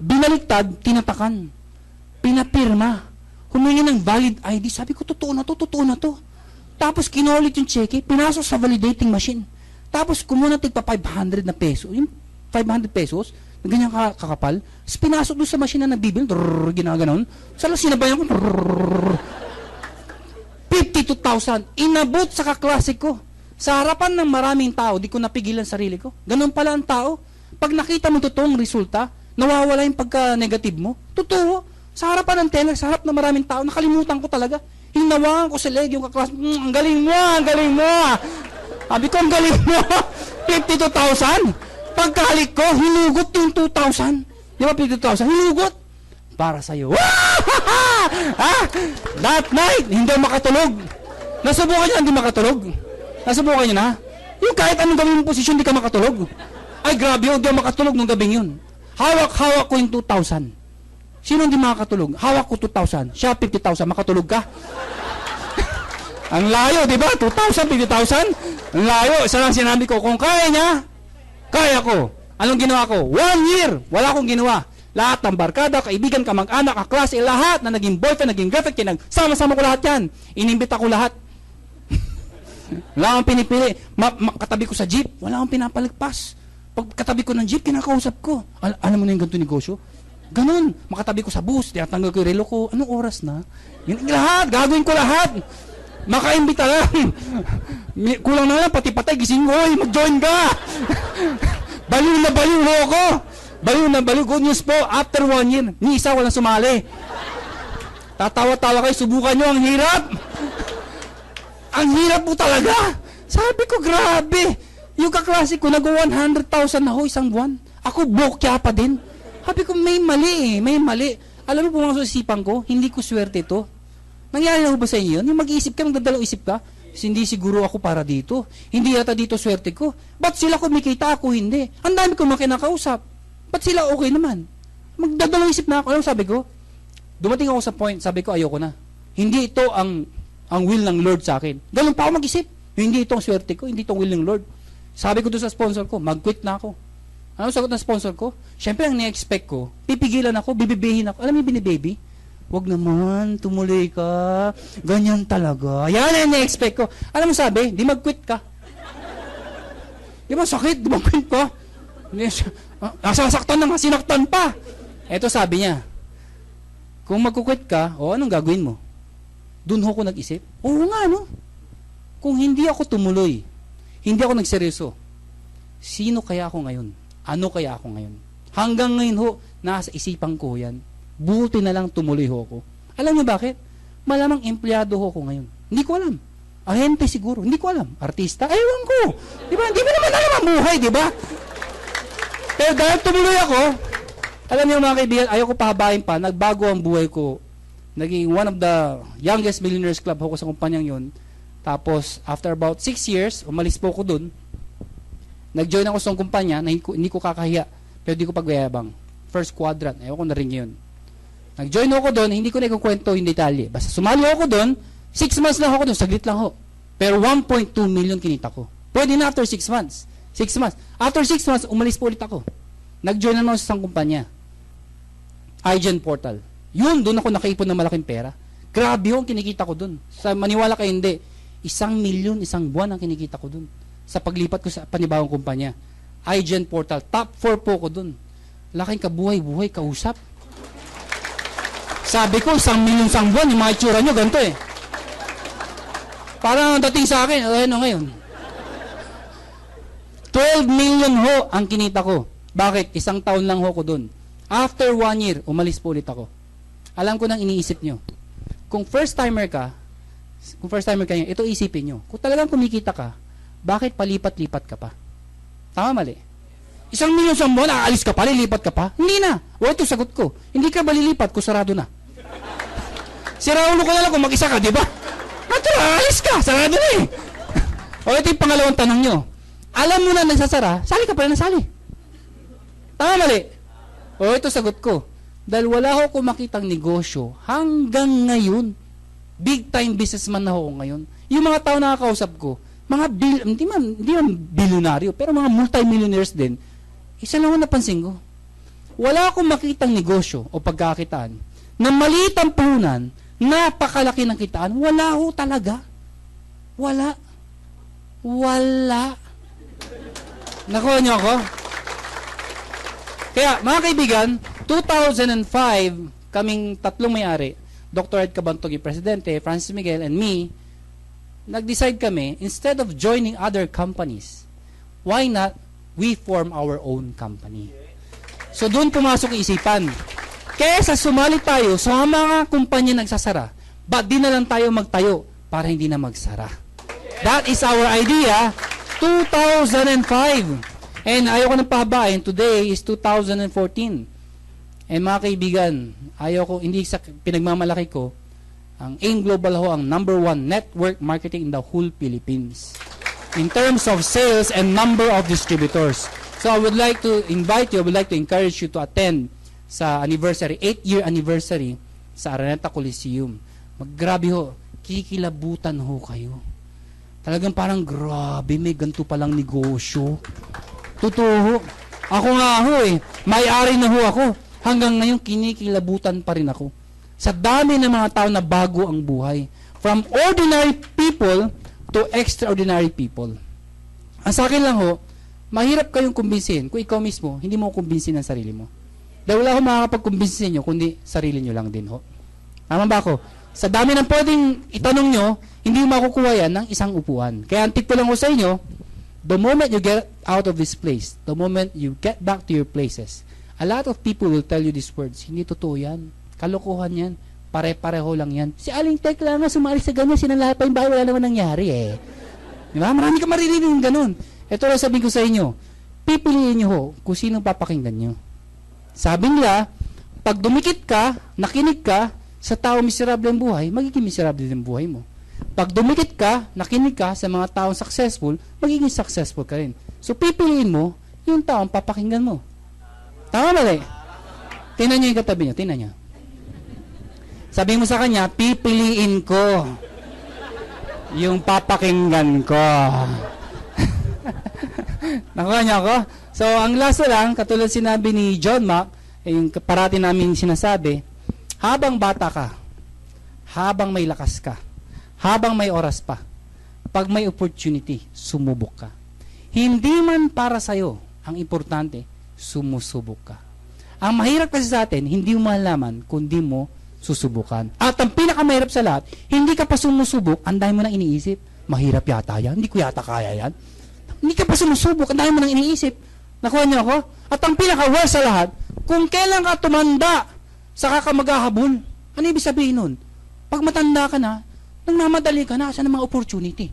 Binaliktad, tinatakan. Pinapirma. Humingi ng valid ID. Sabi ko, totoo na to. Tapos kinulit yung cheque, pinasok sa validating machine. Tapos kumuha na tigpa 500 na peso. Yung 500 pesos, na ganyan kakapal. Tapos pinasok doon sa machine na nagbibil. Ginaganon. Sala sinabayan ko. 52,000. Inabot sa kaklase ko. Sa harapan ng maraming tao, di ko napigilan sarili ko. Ganun pala ang tao. Pag nakita mo totoong resulta, nawawala yung pagka-negative mo. Totoo. Sa harapan ng teller, sa harap ng maraming tao, nakalimutan ko talaga. Hinawakan ko sa leg yung kaklase. Ang galing mo. Sabi ko, ang galing mo. 52,000. Pagkahalik ko, hinugot yung 2,000. Di ba 52,000? Hinugot. Para sa'yo. That night, hindi ako makatulog. Nasubukan niyo, hindi makatulog. Nasubukan niyo na. Yung kahit anong gawin mong posisyon, hindi ka makatulog. Ay, grabe, hindi ako makatulog nung gabing yun. Hawak ko yung 2,000. Sino hindi makakatulog? Hawak ko 2,000. Siya 50,000. Makatulog ka? Ang layo, di ba? 2,000, 50,000. Ang layo. Isa lang sinabi ko, kung kaya niya, kaya ko. Anong ginawa ko? 1 year. Wala akong ginawa. Lahat ng barkada, kaibigan, kamag-anak, kaklase, lahat na naging boyfriend, naging girlfriend, sama-sama ko lahat yan. Inimbita ko lahat. Wala akong pinipili. Katabi ko sa jeep, wala akong pinapalagpas. Pag katabi ko ng jeep, kinakausap ko. Alam mo na yung ganito negosyo? Ganun. Makatabi ko sa bus, tinatanggal ko yung relo ko. Anong oras na? Yun, lahat. Gagawin ko lahat. Makaimbita lang. Kulang na lang, pati patay, gising mo. Mag-join ka. Baliw na baliw ho ako. Baliw na baliw. Good news po, after 1 year, ni isa walang sumali. Tatawa-tawa kayo, subukan nyo, ang hirap. Ang hirap po talaga. Sabi ko, grabe. Yung kaklase ko, nag-100,000 na ho isang buwan. Ako, bokya pa din. Sabi ko, may mali. Alam mo, pumasok sa isipan ko, hindi ko swerte ito. Nangyari na ba sa inyo yun? Yung mag-iisip ka, magdadalawang isip ka, hindi siguro ako para dito. Hindi yata dito swerte ko. Ba't sila kumikita, ako hindi? Ang dami ko makinakausap. Ba't sila okay naman? Magdadalawang isip na ako. Alam mo sabi ko? Dumating ako sa point, sabi ko, ayoko na. Hindi ito ang will ng Lord sa akin. Ganun pa ako mag-isip. Hindi ito ang swerte ko, hindi ito ang will ng Lord. Sabi ko doon sa sponsor ko, mag-quit na ako. Ano sagot ng sponsor ko? Siyempre, ang ni-expect ko, pipigilan ako, bibibihin ako. Alam mo yung binibaby? Huwag naman, tumuloy ka. Ganyan talaga. Yan ang ni-expect ko. Alam mo sabi, di mag-quit ka. Di ba sakit? Di mag-quit ka. Nasasaktan na nga, sinaktan pa. Eto sabi niya, kung mag-quit ka, anong gagawin mo? Doon ako nag-isip. Oo nga, no? Kung hindi ako tumuloy, hindi ako nagseryoso, sino kaya ako ngayon? Ano kaya ako ngayon? Hanggang ngayon ho, nasa isipan ko yan. Buti na lang tumuloy ho ako. Alam niyo bakit? Malamang empleyado ho ako ngayon. Hindi ko alam. Ahente siguro. Hindi ko alam. Artista? Ewan ko. Di ba? Hindi mo naman alam ang buhay, di ba? Pero dahil tumuloy ako, Alam niyo mga kaibigan, ayaw ko pahabain pa, nagbago ang buhay ko. Naging one of the youngest millionaires club ako sa kumpanyang yon. Tapos, after about 6 years, umalis po ako dun. Nag-join ako sa kumpanya na hindi ko kakahiya, pero hindi ko pagyayabang. First quadrant, ayaw ko na rin yun. Nag-join ako doon, hindi ko na ikukwento yung detalye. Basta sumali ako doon, 6 months lang ako doon, saglit lang ho. Pero 1.2 million kinita ko. Pwede na after 6 months. 6 months. After 6 months, umalis po ulit ako. Nag-join naman ako sa isang kumpanya. iGen Portal. Yun, doon ako nakaipon ng malaking pera. Grabe yung kinikita ko doon. Sa maniwala kayo hindi, 1 million, isang buwan ang kinikita ko doon. Sa paglipat ko sa panibagong kumpanya. iGen Portal. Top 4 po ko doon. Laking kabuhay-buhay, kausap. Sabi ko, 1 million isang buwan, yung mga itsura nyo, ganito eh. Parang dating sa akin, ano ngayon? 12 million ho ang kinita ko. Bakit? 1 taon lang ho ko doon. After 1 year, umalis po ulit ako. Alam ko nang iniisip nyo. Kung first timer ka nyo, ito isipin nyo. Kung talagang kumikita ka, bakit palipat-lipat ka pa? Tama mali? 1 million isang buwan, aalis ka pa, lilipat ka pa? Hindi na. O ito sagot ko. Hindi ka ba lilipat kung sarado na? Sira ulo ko na lang kung mag-isa ka, di ba? Aalis ka, sarado na eh. O ito yung pangalawang tanong nyo. Alam mo na nagsasara, sali ka pa na nasali. Tama mali? O ito sagot ko. Dahil wala ako makitang negosyo hanggang ngayon. Big time businessman na ako ngayon. Yung mga tao na nakakausap ko, mga hindi man bilyonaryo, pero mga multi-millionaires din, isa lang ang napansin ko. Wala akong makitang negosyo o pagkakitaan na maliit ang puhunan, napakalaki ng kitaan. Wala ho talaga. Wala. Nakuha niyo ako? Kaya, mga kaibigan, 2005, kaming tatlong may-ari, Dr. Ed Cabantog, yung presidente, Francis Miguel, and me, nag-decide kami, instead of joining other companies, why not we form our own company? So, doon pumasok yung isipan. Kesa sumali tayo sa mga kumpanya nagsasara, ba't di na lang tayo magtayo para hindi na magsara? That is our idea, 2005. And ayaw ko nang pahabain, today is 2014. And mga kaibigan, ayaw ko, hindi sa pinagmamalaki ko, ang AIM Global ho ang #1 network marketing in the whole Philippines. In terms of sales and number of distributors. So I would like to invite you, I would like to encourage you to attend sa anniversary, 8-year anniversary sa Araneta Coliseum. Maggrabe ho, kikilabutan ho kayo. Talagang parang grabe, may ganito palang negosyo. Totoo ho. Ako nga ho eh, may-ari na ho ako. Hanggang ngayon, kinikilabutan pa rin ako. Sa dami ng mga tao na bago ang buhay. From ordinary people to extraordinary people. Ang sa akin lang ho, mahirap kayong kumbinsin kung ikaw mismo, hindi mo kumbinsin ang sarili mo. Dahil wala akong makakapag-kumbinsin sa inyo, kundi sarili nyo lang din ho. Tama ba ako? Sa dami ng pwedeng itanong nyo, hindi mo makukuha yan ng isang upuan. Kaya ang tip ko lang ko sa inyo, the moment you get out of this place, the moment you get back to your places, a lot of people will tell you these words, hindi totoo yan. Kalokohan yan. Pare-pareho lang yan. Si Aling Tek lang nga sumali sa ganyan, sinala pa yung bahay, wala naman nangyari eh. Diba? Marami ka maririnig ng ganun. Ito lang sabihin ko sa inyo, pipiliin nyo ho kung sino papakinggan nyo. Sabi nila, pag dumikit ka, nakinig ka, sa tao miserable ang buhay, magiging miserable din ang buhay mo. Pag dumikit ka, nakinig ka sa mga taong successful, magiging successful ka rin. So pipiliin mo yung taong papakinggan mo. Tama mali? Tingnan nyo yung katabi nyo, tingnan nyo. Sabi mo sa kanya, pipiliin ko yung papakinggan ko. Nakuha niya ako? So, ang last lang, katulad sinabi ni John Mack, yung parati namin sinasabi, habang bata ka, habang may lakas ka, habang may oras pa, pag may opportunity, sumubok ka. Hindi man para sa'yo, ang importante, sumusubok ka. Ang mahirap kasi sa atin, hindi mo malaman kung di mo susubukan. At ang pinakamahirap sa lahat, hindi ka pa sumusubok, ang dami mo nang iniisip, mahirap yata yan, hindi ko yata kaya yan. Hindi ka pa sumusubok, ang dami mo nang iniisip. Nakuha niyo ako? At ang pinaka-worst sa lahat, kung kailan ka tumanda, saka ka maghahabol. Ano ibig sabihin nun? Pag matanda ka na, nang mamadali ka na, saan ang mga opportunity?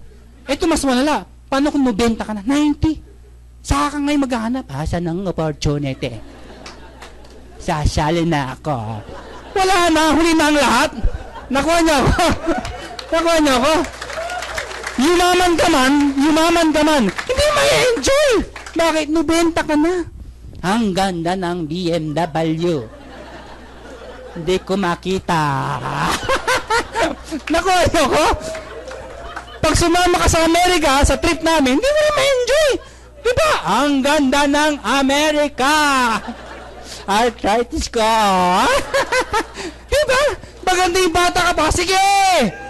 Ito mas malala. Paano kung 90 ka na? 90. Saka ka ngayon maghahanap, saan ang opportunity? sasali na ako. Wala na, huli na ang lahat. Nakuha niyo ako. Nakuha niyo ako. Yumaman ka man. Hindi may enjoy. Bakit? 90 ka na. Ang ganda ng BMW. Hindi ko makita. Nakuha niyo ako. Pag sumama ka sa Amerika, sa trip namin, hindi mo na ma-enjoy. Diba? Ang ganda ng Amerika. Arthritis ko. Diba? Maganda yung bata ka pa. Sige!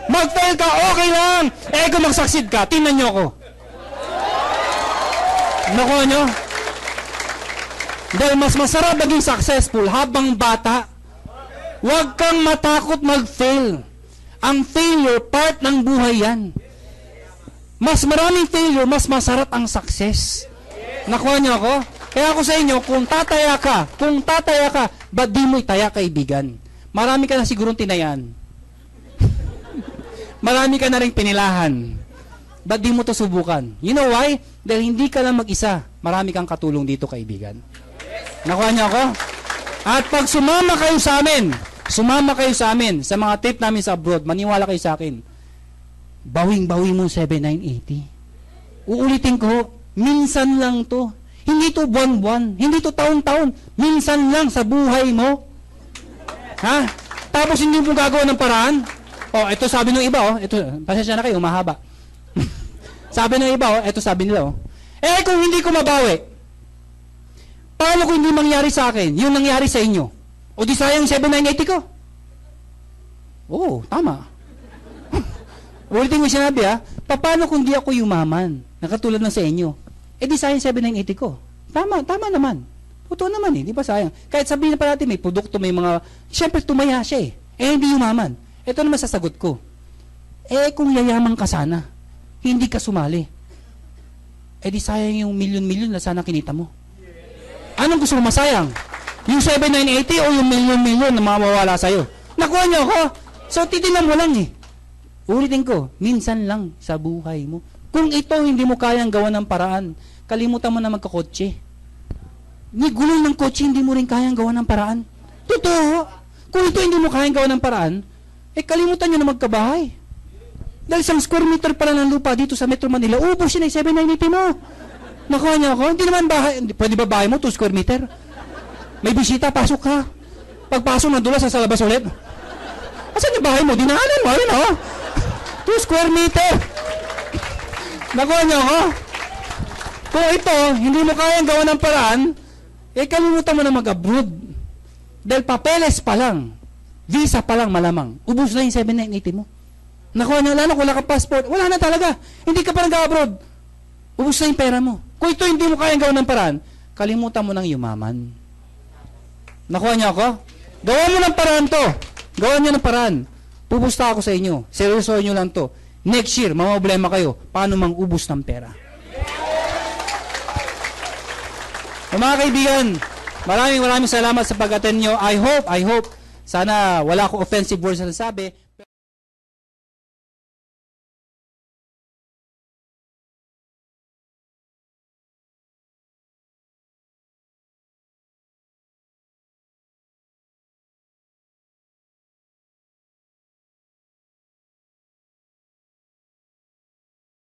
Mag-fail ka, okay lang. Eh, kung mag-succeed ka, tingnan nyo ako. Nakuha nyo? Dahil mas masarap maging successful habang bata. Huwag kang matakot mag-fail. Ang failure, part ng buhay yan. Mas maraming failure, mas masarap ang success. Nakuha niyo ako? Kaya ako sa inyo, kung tataya ka, ba't di mo itaya, kaibigan? Marami ka na sigurong tinayan. Marami ka na rin pinilahan. Ba't di mo to subukan? You know why? Dahil hindi ka lang mag-isa. Marami kang katulong dito, kaibigan. Nakuha niyo ako? At pag sumama kayo sa amin, sa mga trip namin sa abroad, maniwala kayo sa akin, bawing-bawi mo 7,980. Uulitin ko, minsan lang to. Hindi to buwan-buwan, hindi to taon-taon. Minsan lang sa buhay mo. Ha? Tapos hindi mo gagawa ng paraan? Oh, ito sabi ng iba, oh. Ito, pasensya na kayo, mahaba. Sabi ng iba, oh. Ito sabi nila, oh. Eh, kung hindi ko mabawi, paano kung hindi mangyari sa akin, yung nangyari sa inyo? O di sayang 7,980 ko? Oo, tama. Ulitin mo yung sinabi, ha? Paano kung di ako yumaman? Nakatulad ng sa inyo. Eh di sayang 7,980 ko. Tama naman. Totoo naman eh, di ba sayang? Kahit sabihin na pa natin, may produkto, may mga, siyempre tumaya siya eh. Eh hindi yumaman. Ito naman sasagot ko. Eh kung yayaman ka sana, hindi ka sumali. Eh di sayang yung milyon-milyon na sana kinita mo. Anong gusto mo masayang? Yung 7,980 o yung milyon-milyon na mawawala sa'yo? Nakuha niyo ako. So titinan mo lang eh. Ulitin ko, minsan lang sa buhay mo. Kung ito hindi mo kayang gawa ng paraan, kalimutan mo na magkakotse. Ni gulong ng kotse, hindi mo rin kayang gawa ng paraan. Totoo. Kung ito hindi mo kayang gawa ng paraan, eh kalimutan nyo na magkabahay. Dahil isang square meter pala ng lupa dito sa Metro Manila, ubos yun ay 7,980 mo. Nakuha niyo ako? Hindi naman bahay. Pwede ba bahay mo 2 square meter? May bisita, pasok ka. Pagpasok, nandula sa labas ulit. Asan yung bahay mo? Dinaanan mo, ayun o. 2 square meter. Nakuha niyo ako? Kung ito, hindi mo kayang gawa ng paraan, eh kalimutan mo na mag-abroad. Dahil papeles pa lang, visa pa lang malamang, ubos na yung 7,980 mo. Nakuha niyo, lalo kung wala ka passport, wala na talaga. Hindi ka pa nag-abroad. Ubos na yung pera mo. Kung ito hindi mo kayang gawa ng paraan, kalimutan mo nang yumaman. Nakuha niyo ako? Gawa mo ng paraan to. Gawa niyo ng paraan. Pupusta ako sa inyo. Seryoso nyo lang to. Next year, mamablema kayo. Paano mang ubos ng pera? Mga kaibigan, maraming salamat sa pag-attend nyo. I hope, sana wala ko offensive words na nasabi.